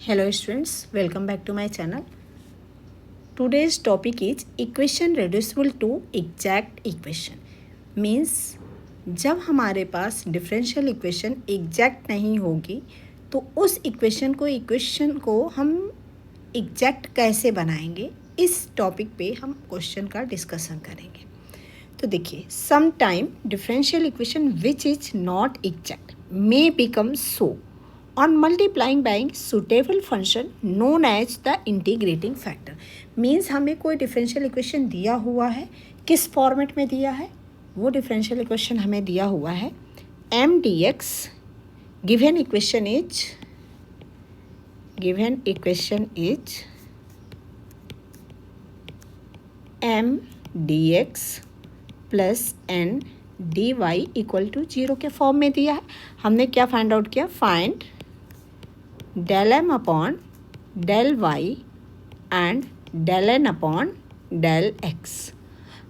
Hello students, welcome back to my channel. Today's topic is equation reducible to exact equation. Means जब हमारे पास differential equation exact नहीं होगी तो उस equation को हम एग्जैक्ट कैसे बनाएंगे, इस टॉपिक पे हम क्वेश्चन का डिस्कशन करेंगे। तो देखिए, some time differential equation which is not exact may become so on multiplying by suitable function known as the integrating factor। Means हमें कोई डिफरेंशियल इक्वेशन दिया हुआ है, किस फॉर्मेट में दिया है, वो डिफरेंशियल इक्वेशन हमें दिया हुआ है M D X, given equation is M D x plus N D Y equal to 0 के फॉर्म में दिया है। हमने क्या फाइंड आउट किया, find del m upon del y and del n upon del x।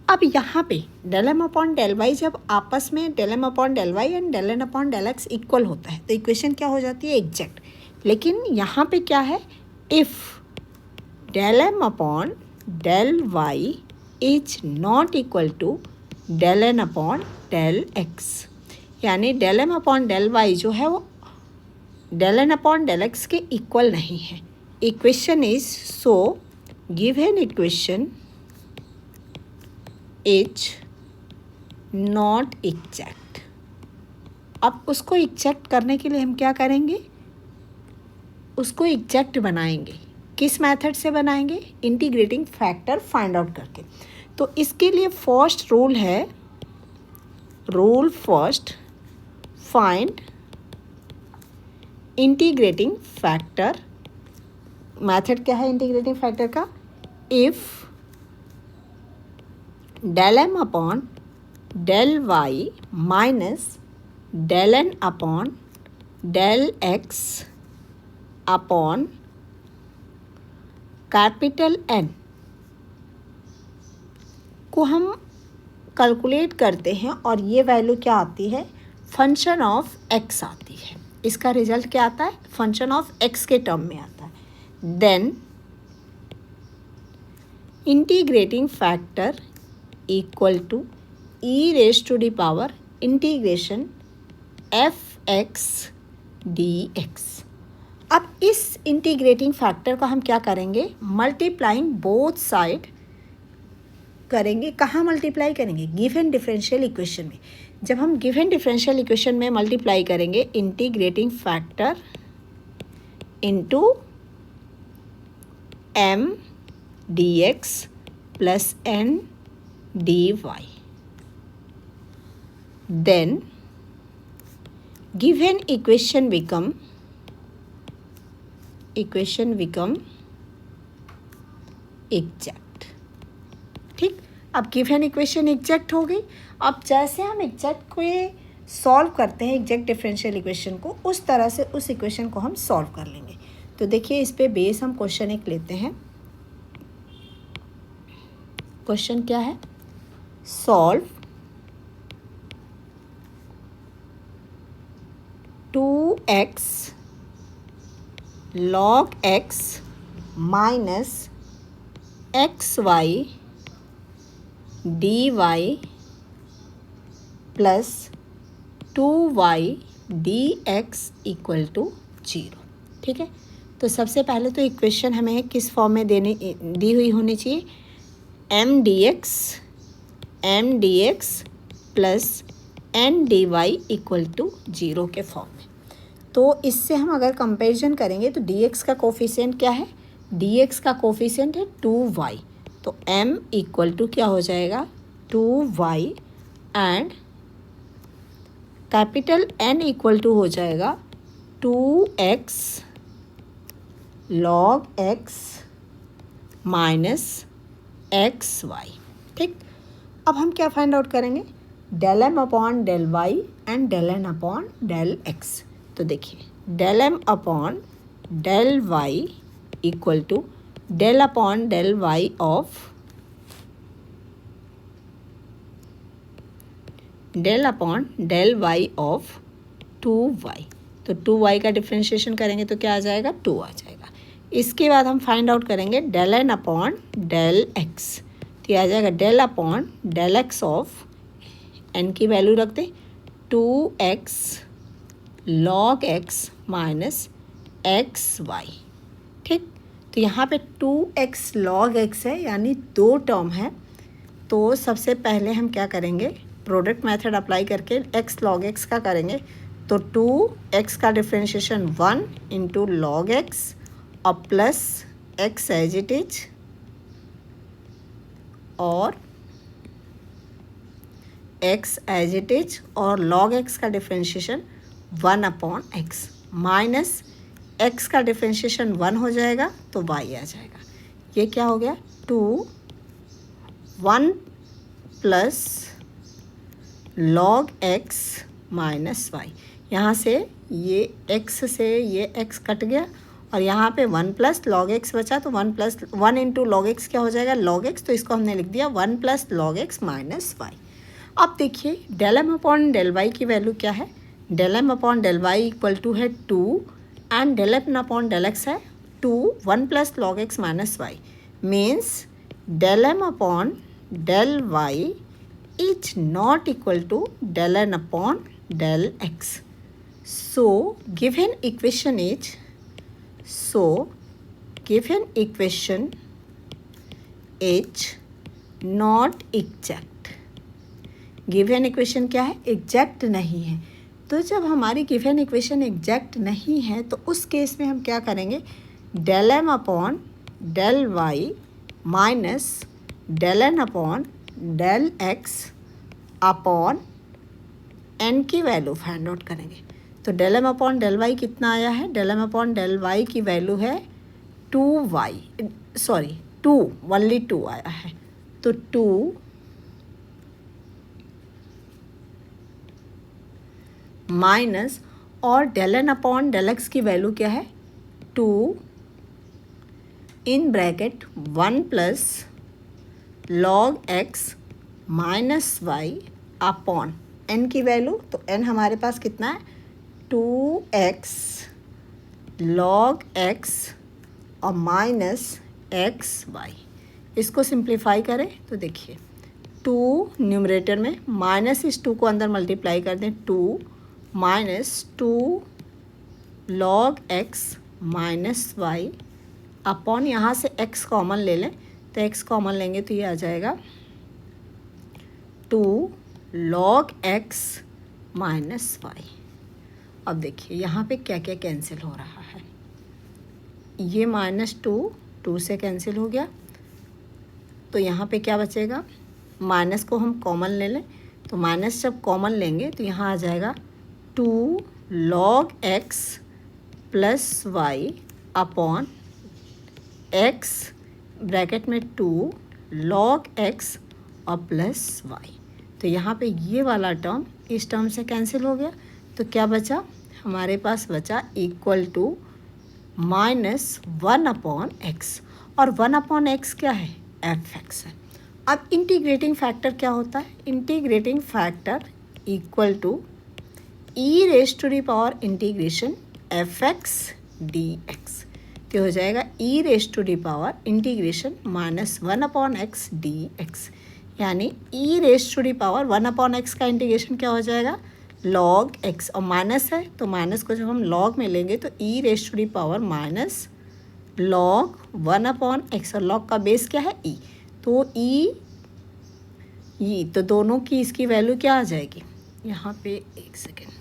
अब यहाँ पे del m upon del y जब आपस में del m upon del y and del n upon del x equal होता है तो इक्वेशन क्या हो जाती है, एग्जैक्ट। लेकिन यहाँ पे क्या है, if del m upon del y is not equal to del n upon del x, यानी del m upon del y जो है वो del n upon del x के इक्वल नहीं है। Equation is so given equation is not exact. अब उसको exact करने के लिए हम क्या करेंगे, उसको एग्जैक्ट बनाएंगे। किस मेथड से बनाएंगे, इंटीग्रेटिंग फैक्टर फाइंड आउट करके। तो इसके लिए फर्स्ट रूल है, rule first, find integrating factor. Method क्या है इंटीग्रेटिंग फैक्टर का, if del m upon del y minus del n upon del x upon capital N को हम कैलकुलेट करते हैं और ये वैल्यू क्या आती है, फंक्शन ऑफ x आती है। इसका रिजल्ट क्या आता है, फंक्शन ऑफ x के टर्म में आता है। Then integrating factor equal to E raise to the power integration F x D X. अब इस इंटीग्रेटिंग फैक्टर को हम क्या करेंगे, मल्टीप्लाइंग बोथ साइड करेंगे। कहाँ मल्टीप्लाई करेंगे, गिवन डिफरेंशियल इक्वेशन में। जब हम गिवन डिफरेंशियल इक्वेशन में मल्टीप्लाई करेंगे integrating factor into M D x plus N D Y, then given equation become exact. ठीक, अब गिवन इक्वेशन एग्जैक्ट हो गई। अब जैसे हम एग्जैक्ट को सॉल्व करते हैं, एग्जैक्ट डिफरेंशियल इक्वेशन को, उस तरह से उस इक्वेशन को हम सॉल्व कर लेंगे। तो देखिए, इस पे बेस हम क्वेश्चन एक लेते हैं। क्वेश्चन क्या है, solve 2x log x minus xy dy plus 2y dx equal to 0। ठीक है, तो सबसे पहले तो इक्वेशन हमें किस फॉर्म में दी हुई होनी चाहिए, M D x plus N D Y equal to 0 के फॉर्म में। तो इससे हम अगर कंपेरिजन करेंगे तो डी एक्स का कोफिशिएंट क्या है, डी एक्स का कोफिशिएंट है 2y, तो m इक्वल टू क्या हो जाएगा, 2y and capital N equal to हो जाएगा 2x log x minus xy। ठीक, अब हम क्या फाइंड आउट करेंगे, del m upon del y and del n upon del x। तो देखिए, del m upon del y equal to del upon del y of del upon del y of 2y। तो 2y का differentiation करेंगे तो क्या आ जाएगा, 2 आ जाएगा। इसके बाद हम फाइंड आउट करेंगे del N upon del X, तो ये आ जाएगा del upon del X of N की वैल्यू रख दें 2x log x minus x Y. ठीक, तो यहाँ पे 2x log x है, यानी 2 टर्म है। तो सबसे पहले हम क्या करेंगे, प्रोडक्ट मेथड अप्लाई करके x log x का करेंगे। तो 2x का डिफ्रेंशिएशन 1 इंटू लॉग एक्स और plus x as it is, और x एज इट इज, और log x का differentiation 1 upon X, minus x का डिफ्रेंशिएशन 1 हो जाएगा तो y आ जाएगा। ये क्या हो गया, 1 plus log x minus Y. यहाँ से ये x से ये x कट गया और यहाँ पे 1 प्लस लॉग एक्स बचा, तो 1 इंटू लॉग एक्स क्या हो जाएगा, लॉग एक्स, तो इसको हमने लिख दिया 1 plus log X minus Y. अब देखिए del M upon del Y की वैल्यू क्या है, del M upon del Y equal to है 2 and del M upon del X है 2, 1 plus log X minus Y, means del M upon del Y is not equal to del N upon del X. So given equation is not exact। Given equation क्या है, exact नहीं है। तो जब हमारी given equation exact नहीं है तो उस केस में हम क्या करेंगे, del M upon del Y minus del N upon del X upon N की वैल्यू फाइंड आउट करेंगे। तो del M upon del Y कितना आया है, del M upon del Y की वैल्यू है 2 ओनली 2 आया है। तो 2 माइनस, और del N upon del X की वैल्यू क्या है, 2 in bracket 1 plus log X minus Y upon N की वैल्यू, तो एन हमारे पास कितना है 2x log x और माइनस एक्स वाई। इसको सिंप्लीफाई करें तो देखिए 2 न्यूमरेटर में, माइनस इस 2 को अंदर मल्टीप्लाई कर दें, 2 minus 2 log x minus Y upon, यहाँ से x कॉमन ले लें, तो x कॉमन लेंगे तो ये आ जाएगा 2 log x माइनस वाई। अब देखिए यहाँ पे क्या क्या कैंसिल हो रहा है, ये -2 से कैंसिल हो गया, तो यहाँ पे क्या बचेगा, माइनस को हम कॉमन ले लें, तो माइनस जब कॉमन लेंगे तो यहाँ आ जाएगा 2 log x plus Y upon x bracket में 2 log x और प्लस वाई। तो यहाँ पे ये वाला टर्म इस टर्म से कैंसिल हो गया, तो क्या बचा हमारे पास, बचा इक्वल टू -1 अपॉन एक्स, और 1 अपॉन एक्स क्या है, एफ एक्स है। अब इंटीग्रेटिंग फैक्टर क्या होता है, integrating factor equal to E raise to the power integration F x D x, तो हो जाएगा e raise to the power integration -1 upon x D x, यानी e raise to the power 1 upon x का integration क्या हो जाएगा, log X, और minus है तो माइनस को जब हम लॉग में लेंगे तो e raise to the power minus log 1 upon x, और लॉग का बेस क्या है ई, तो ई तो दोनों की इसकी वैल्यू क्या आ जाएगी, यहाँ पे एक सेकेंड,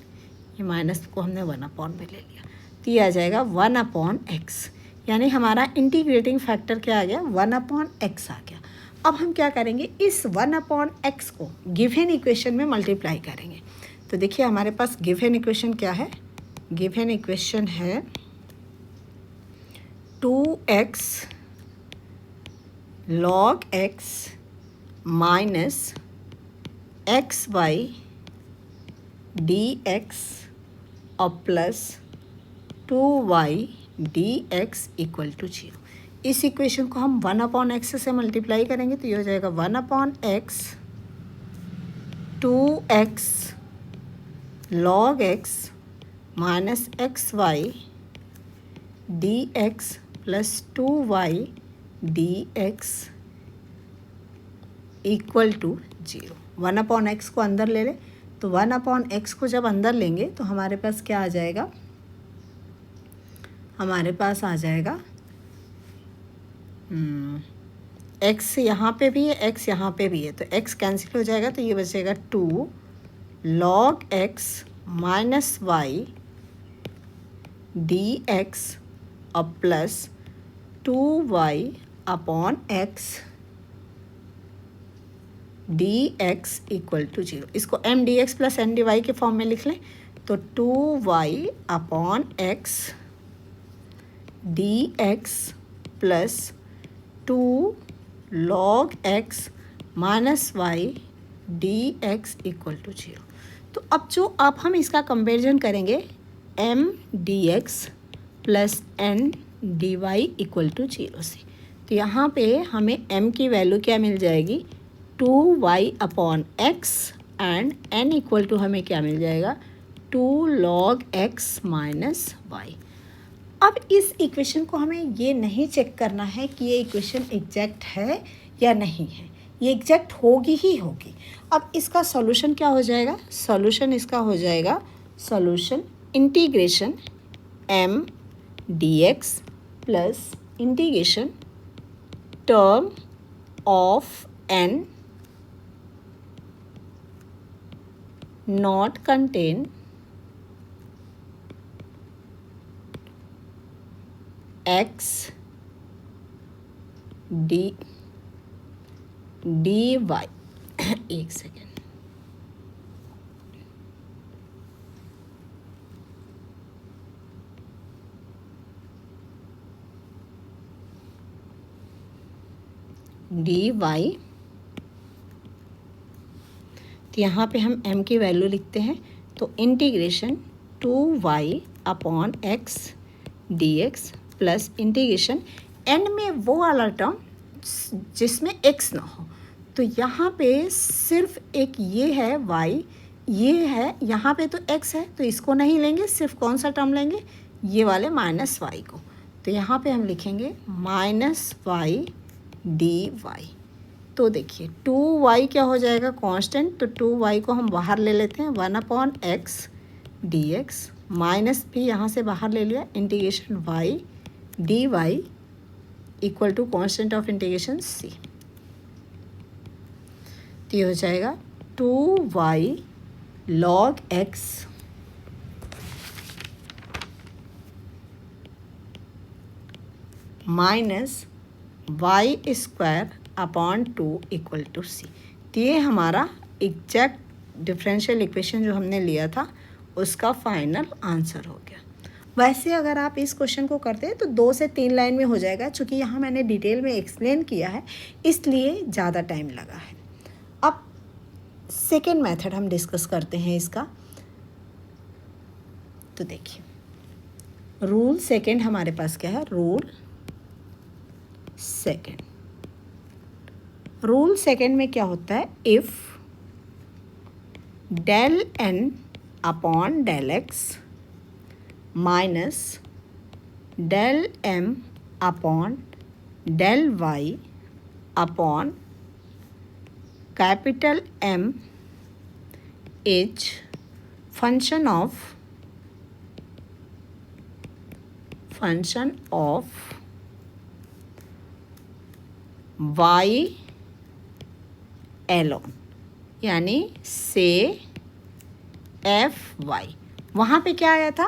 ये माइनस को हमने 1 अपॉन में ले लिया, तो ये आ जाएगा 1 अपॉन एक्स, यानी हमारा इंटीग्रेटिंग फैक्टर क्या आ गया, 1 अपॉन एक्स आ गया। अब हम क्या करेंगे, इस 1 अपॉन एक्स को गिवन इक्वेशन में मल्टीप्लाई करेंगे। तो देखिए हमारे पास गिवन इक्वेशन क्या है, गिवन इक्वेशन है 2x log x minus x Y D x और plus 2y D x equal to 0। इस इक्वेशन को हम 1 अपॉन एक्स से मल्टीप्लाई करेंगे तो ये हो जाएगा 1 upon X 2x log x minus x Y D x plus 2y D x equal to 0। 1/x को अंदर ले लें, तो 1/x को जब अंदर लेंगे तो हमारे पास क्या आ जाएगा, हमारे पास आ जाएगा x यहाँ पे भी है, x यहाँ पे भी है, तो x कैंसिल हो जाएगा, तो ये बचेगा 2 log x minus y D x और plus 2y upon x d x equal to 0। इसको m D x plus n D y के फॉर्म में लिख लें, तो 2y upon x d x plus 2 log x minus y D x equal to 0। तो अब जो अब हम इसका कंपेरिजन करेंगे m D x plus n D Y equal to 0 से, तो यहाँ पे हमें m की वैल्यू क्या मिल जाएगी, 2y upon x and n equal to हमें क्या मिल जाएगा, 2 log x माइनस वाई। अब इस इक्वेशन को हमें ये नहीं चेक करना है कि ये इक्वेशन एग्जैक्ट है या नहीं है, ये एग्जैक्ट होगी ही होगी। अब इसका सॉल्यूशन क्या हो जाएगा, सॉल्यूशन इसका हो जाएगा solution integration m dx plus integration term of n not contain x dy एक सेकेंड, dy, तो यहाँ पे हम m की वैल्यू लिखते हैं, तो integration 2y upon x dx plus integration n में वो वाला टर्म जिसमें x ना हो, तो यहाँ पे सिर्फ एक ये है y, ये है, यहाँ पे तो x है तो इसको नहीं लेंगे, सिर्फ कौन सा टर्म लेंगे, ये वाले माइनस y को, तो यहाँ पे हम लिखेंगे माइनस y dy। तो देखिए 2y क्या हो जाएगा कांस्टेंट, तो 2y को हम बाहर ले लेते हैं, 1/x dx माइनस भी यहाँ से बाहर ले लिया, integration y dy equal to constant of integration c, तो ये हो जाएगा 2y log x minus y square upon 2 equal to c. तो ये हमारा एग्जैक्ट डिफरेंशियल इक्वेशन जो हमने लिया था उसका फाइनल आंसर हो गया। वैसे अगर आप इस क्वेश्चन को करते हैं तो 2 से 3 लाइन में हो जाएगा, चूँकि यहाँ मैंने डिटेल में एक्सप्लेन किया है इसलिए ज़्यादा टाइम लगा है। अब सेकेंड मेथड हम डिस्कस करते हैं इसका। तो देखिए रूल सेकेंड हमारे पास क्या है, रूल सेकेंड में क्या होता है, if del n upon del x minus del m upon del y upon capital M is function of y alone, यानी से fy। वहाँ पे क्या आया था,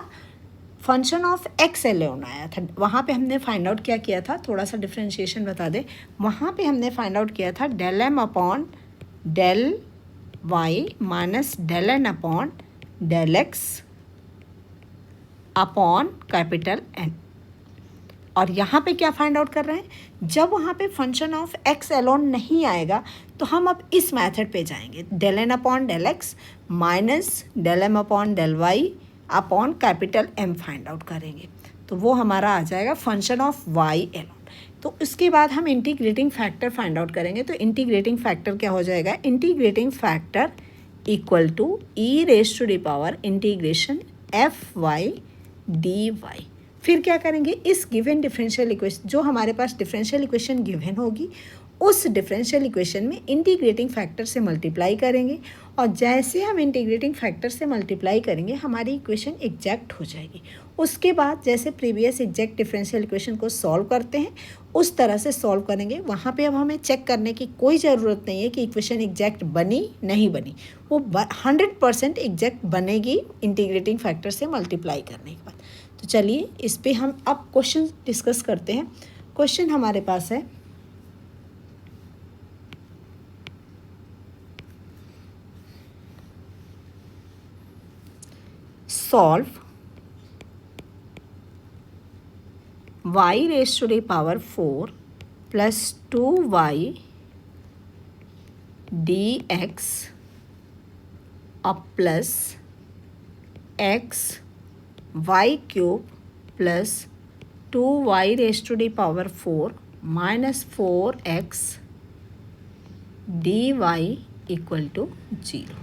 फंक्शन ऑफ x एलोन आया था। वहाँ पे हमने फाइंड आउट क्या किया था, थोड़ा सा डिफ्रेंशिएशन बता दें। वहाँ पे हमने फाइंड आउट किया था del m upon del y minus del n upon del x upon capital N। और यहाँ पे क्या फाइंड आउट कर रहे हैं, जब वहाँ पे फंक्शन ऑफ x एलोन नहीं आएगा तो हम अब इस मेथड पे जाएंगे, del n upon del x minus del m upon del y upon capital M find out करेंगे, तो वो हमारा आ जाएगा फंक्शन ऑफ y एलोन। तो उसके बाद हम इंटीग्रेटिंग फैक्टर फाइंड आउट करेंगे। तो इंटीग्रेटिंग फैक्टर क्या हो जाएगा, integrating factor equal to e raise to the power integration F Y D Y. फिर क्या करेंगे, इस गिवन डिफरेंशियल इक्वेशन, जो हमारे पास डिफरेंशियल इक्वेशन गिवन होगी उस डिफरेंशियल इक्वेशन में इंटीग्रेटिंग फैक्टर से मल्टीप्लाई करेंगे, और जैसे हम इंटीग्रेटिंग फैक्टर से मल्टीप्लाई करेंगे हमारी इक्वेशन एग्जैक्ट हो जाएगी। उसके बाद जैसे प्रीवियस एग्जैक्ट डिफरेंशियल इक्वेशन को सॉल्व करते हैं उस तरह से सॉल्व करेंगे। वहाँ पे अब हमें चेक करने की कोई ज़रूरत नहीं है कि इक्वेशन एग्जैक्ट बनी नहीं बनी, वो 100% एग्जैक्ट बनेगी इंटीग्रेटिंग फैक्टर से मल्टीप्लाई करने के बाद। तो चलिए इस पर हम अब क्वेश्चन डिस्कस करते हैं। क्वेश्चन हमारे पास है, solve y raised to the power 4 plus 2y dx up plus x y cube plus 2y raised to the power 4 minus 4x dy equal to 0।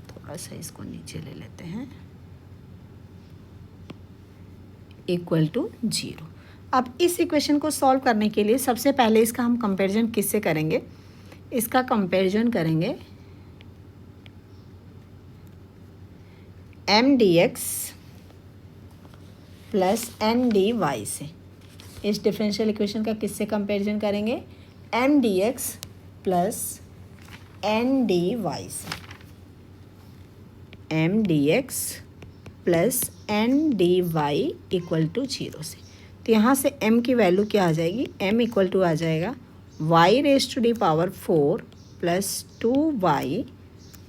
थोड़ा सा इसको नीचे ले लेते हैं, इक्वल टू 0। अब इस इक्वेशन को सॉल्व करने के लिए सबसे पहले इसका हम कंपैरिजन किससे करेंगे, इसका कंपैरिजन करेंगे m D x plus N D y से। इस डिफरेंशियल इक्वेशन का किससे कंपैरिजन करेंगे, m D x plus N D y से, m D x plus N D Y equal to 0 से। तो यहाँ से m की वैल्यू क्या आ जाएगी, m इक्वल टू आ जाएगा y raise to the power 4 plus 2y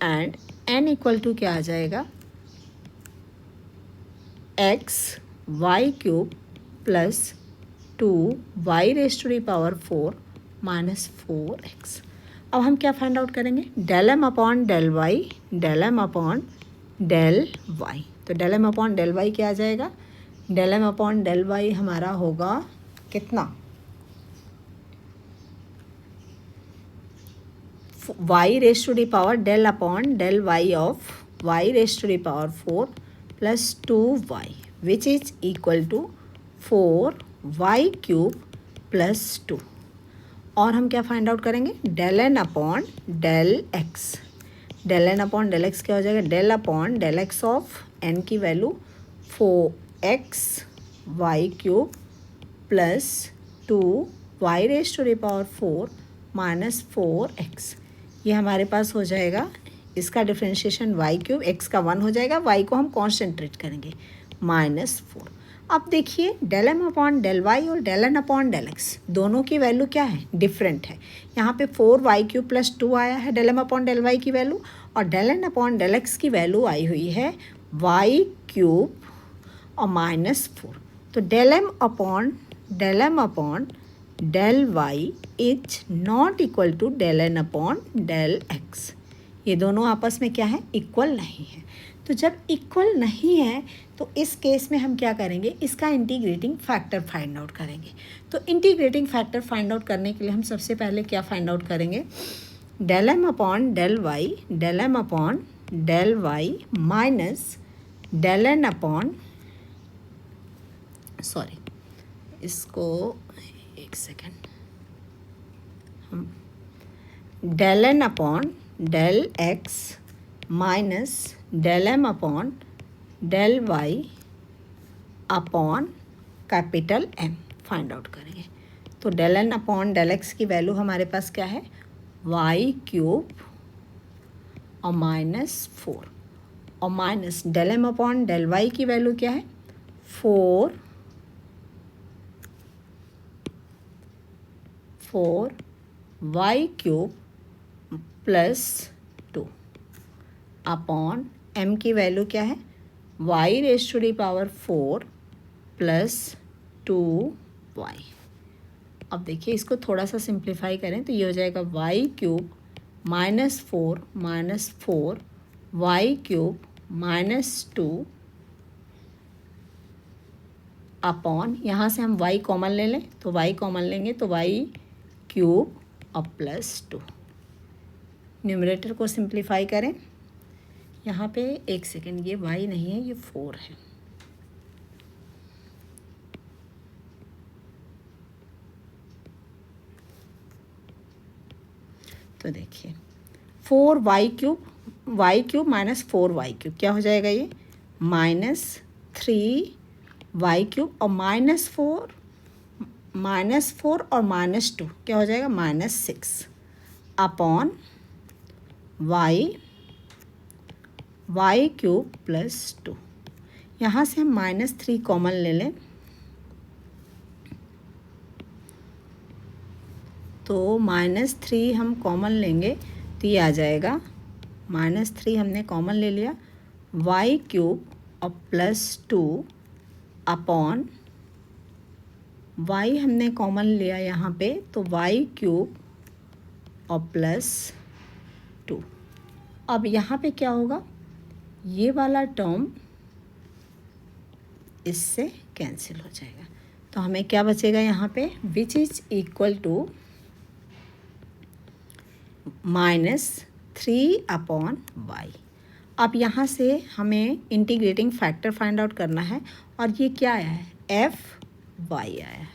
and n equal to क्या आ जाएगा x y cube plus 2y raise to the power 4 minus 4x। अब हम क्या फाइंड आउट करेंगे, del M upon del Y, del M upon del Y. तो del M upon del Y क्या आ जाएगा, del M upon del Y हमारा होगा कितना, Y raise to the power del upon del Y of Y raise to the power 4 plus 2y which is equal to 4y cube plus 2। और हम क्या find out करेंगे, del N upon del X, del N upon del X क्या हो जाएगा, del upon del X of N की value 4x Y cube plus 2y raise to the power 4 minus 4x। ये हमारे पास हो जाएगा, इसका डिफ्रेंशिएशन y क्यूब, x का 1 हो जाएगा, y को हम कॉन्सेंट्रेट करेंगे माइनस 4। अब देखिए del M upon del Y और del N upon del X दोनों की वैल्यू क्या है, डिफरेंट है। यहाँ पे 4y क्यूब प्लस 2 आया है del M upon del Y की वैल्यू, और del N upon del X की वैल्यू आई हुई है y क्यूब और माइनस 4। तो del M upon del Y is not equal to del N upon del X. ये दोनों आपस में क्या है, इक्वल नहीं है। तो जब इक्वल नहीं है तो इस केस में हम क्या करेंगे, इसका इंटीग्रेटिंग फैक्टर फाइंड आउट करेंगे। तो इंटीग्रेटिंग फैक्टर फाइंड आउट करने के लिए हम सबसे पहले क्या फाइंड आउट करेंगे, del M upon del Y minus del N upon, sorry इसको एक सेकेंड, हम del N upon del X minus del M upon del Y upon capital M find out करेंगे। तो del N upon del X की value हमारे पास क्या है, वाई क्यूब और माइनस 4, और minus del M upon del Y की वैल्यू क्या है, 4 y cube plus 2 upon m की वैल्यू क्या है, y raise to the power 4 plus 2y। अब देखिए इसको थोड़ा सा सिंप्लीफाई करें तो ये हो जाएगा y cube minus 4 y cube minus 2 upon, यहाँ से हम y कॉमन ले लें तो y कॉमन लेंगे तो y क्यूब और प्लस 2। न्यूमरेटर को सिंप्लीफाई करें। यहाँ पे एक सेकेंड, ये y नहीं है, ये 4 है। तो देखिए 4y³ माइनस 4y³ क्या हो जाएगा, ये -3y³ और -4 और -2 क्या हो जाएगा, -6 अपॉन y³ + 2। यहाँ से हम -3 कॉमन ले लें तो -3 हम कॉमन लेंगे तो ये आ जाएगा, -3 हमने कॉमन ले लिया, y³ और +2 अपॉन y हमने कॉमन लिया यहाँ पे तो y³ और +2। अब यहाँ पे क्या होगा, ये वाला टर्म इससे कैंसिल हो जाएगा। तो हमें क्या बचेगा यहाँ पे, विच इज इक्वल टू -3/y। अब यहाँ से हमें इंटीग्रेटिंग फैक्टर फाइंड आउट करना है और ये क्या आया है, fy आया है।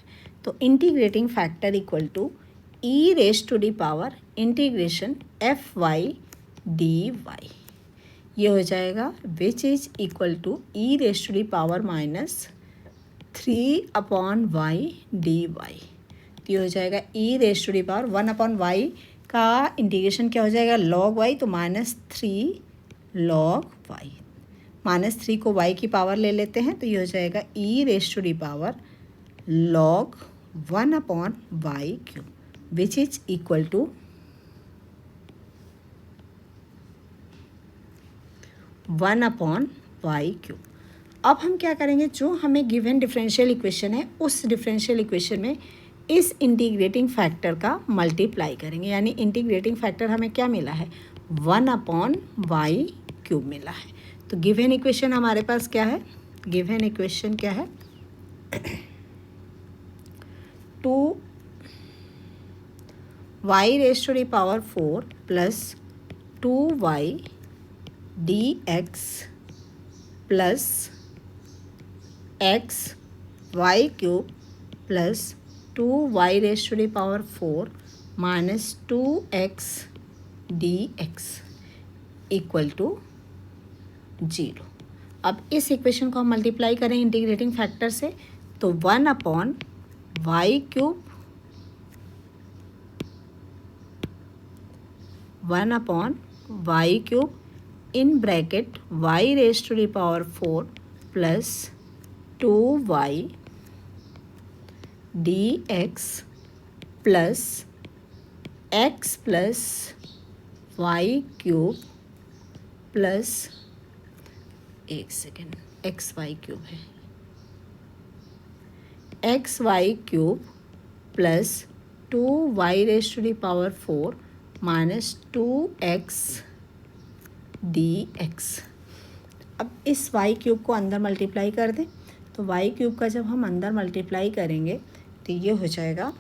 तो integrating factor equal to e⁻∫ fy dy। ये हो जाएगा which is equal to e⁻3/y dy। तो ये हो जाएगा e⁻1/y का इंटीग्रेशन क्या हो जाएगा, log y, तो -3 log y। -3 को y की पावर ले लेते हैं तो ये हो जाएगा e⁻log 1/y³ which is equal to 1/y³। अब हम क्या करेंगे, जो हमें गिवन डिफरेंशियल इक्वेशन है उस डिफरेंशियल इक्वेशन में इस इंटीग्रेटिंग फैक्टर का मल्टीप्लाई करेंगे। यानी इंटीग्रेटिंग फैक्टर हमें क्या मिला है, 1/y³ मिला है। तो गिवन इक्वेशन हमारे पास क्या है, गिवन इक्वेशन क्या है, 2y⁴ plus 2y dx plus xy³ plus 2y⁴ minus 2x dx equal to 0। अब इस इक्वेशन को हम मल्टीप्लाई करें इंटीग्रेटिंग फैक्टर से तो 1/y³ 1/y³ in bracket y⁴ plus 2y dx plus x plus y³ plus, एक सेकेंड, xy³ है, xy³ plus 2y⁴ minus 2x dx। अब इस y³ को अंदर मल्टीप्लाई कर दें तो y³ का जब हम अंदर मल्टीप्लाई करेंगे तो ये हो जाएगा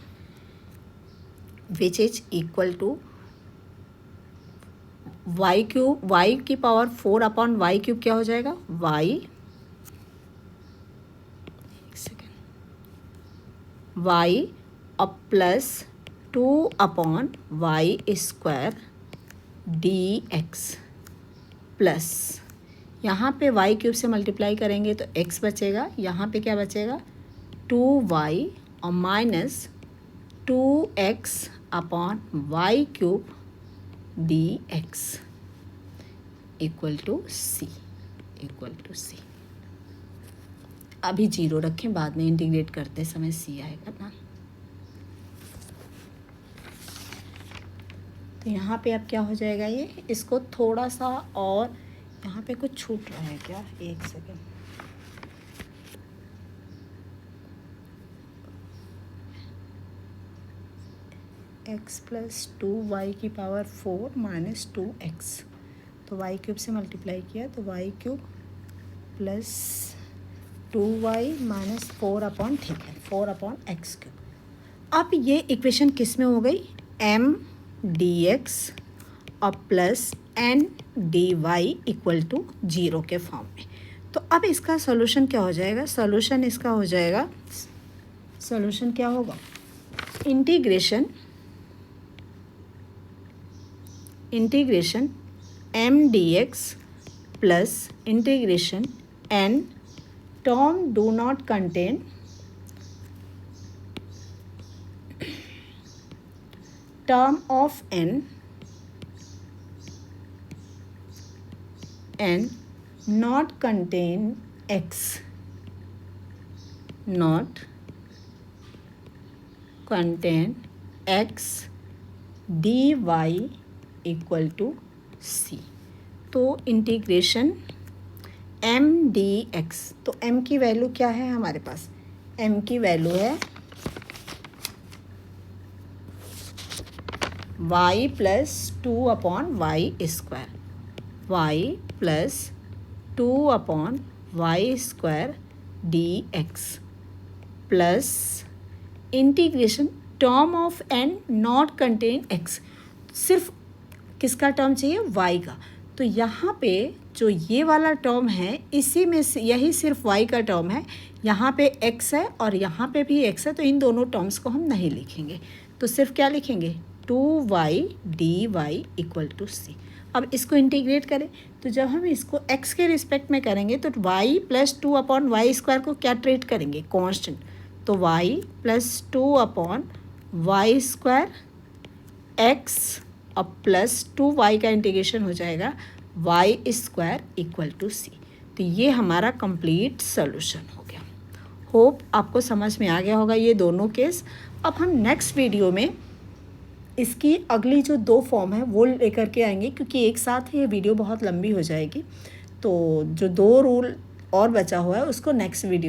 which is equal to y की पावर 4/y³ क्या हो जाएगा, y, एक सेकेंड, y और प्लस 2/y² dx प्लस यहाँ पे y³ से मल्टीप्लाई करेंगे तो x बचेगा, यहाँ पे क्या बचेगा 2y और minus 2x/y³ dx equal to c। अभी 0 रखें, बाद में इंटीग्रेट करते समय c आएगा ना। तो यहाँ पे अब क्या हो जाएगा, ये इसको थोड़ा सा और, यहाँ पे कुछ छूट रहा है क्या, एक second, x plus 2y⁴ minus 2x, तो y³ से मल्टीप्लाई किया तो y³ प्लस 2y माइनस 4/, ठीक है, 4/x³। अब ये इक्वेशन किस में हो गई, m dx और plus N D Y equal to 0 के फॉर्म में। तो अब इसका सॉल्यूशन क्या हो जाएगा? सॉल्यूशन इसका हो जाएगा, सॉल्यूशन क्या होगा? Integration m D x plus integration n, term do not contain term of n not contain x, not contain x dy equal to c। तो इंटीग्रेशन m dx, तो m की वैल्यू क्या है हमारे पास? m की वैल्यू है y plus 2 upon y square, y plus 2 upon y square d x plus integration term of n not contain x, सिर्फ किसका टर्म चाहिए? y का। तो यहाँ पे जो ये वाला टर्म है इसी में से यही सिर्फ y का टर्म है, यहाँ पे x है और यहाँ पे भी x है, तो इन दोनों टर्म्स को हम नहीं लिखेंगे, तो सिर्फ क्या लिखेंगे? 2y dy equal to c। अब इसको इंटीग्रेट करें, तो जब हम इसको x के रिस्पेक्ट में करेंगे तो y plus 2 upon y square को क्या ट्रीट करेंगे? कांस्टेंट। तो y plus 2 upon y square x और प्लस 2y का इंटीग्रेशन हो जाएगा y square equal to c। तो ये हमारा कंप्लीट सॉल्यूशन हो गया। होप आपको समझ में आ गया होगा ये दोनों केस। अब हम नेक्स्ट वीडियो में इसकी अगली जो 2 फॉर्म है वो लेकर के आएंगे, क्योंकि एक साथ ये वीडियो बहुत लंबी हो जाएगी। तो जो 2 रूल और बचा हुआ है उसको नेक्स्ट वीडियो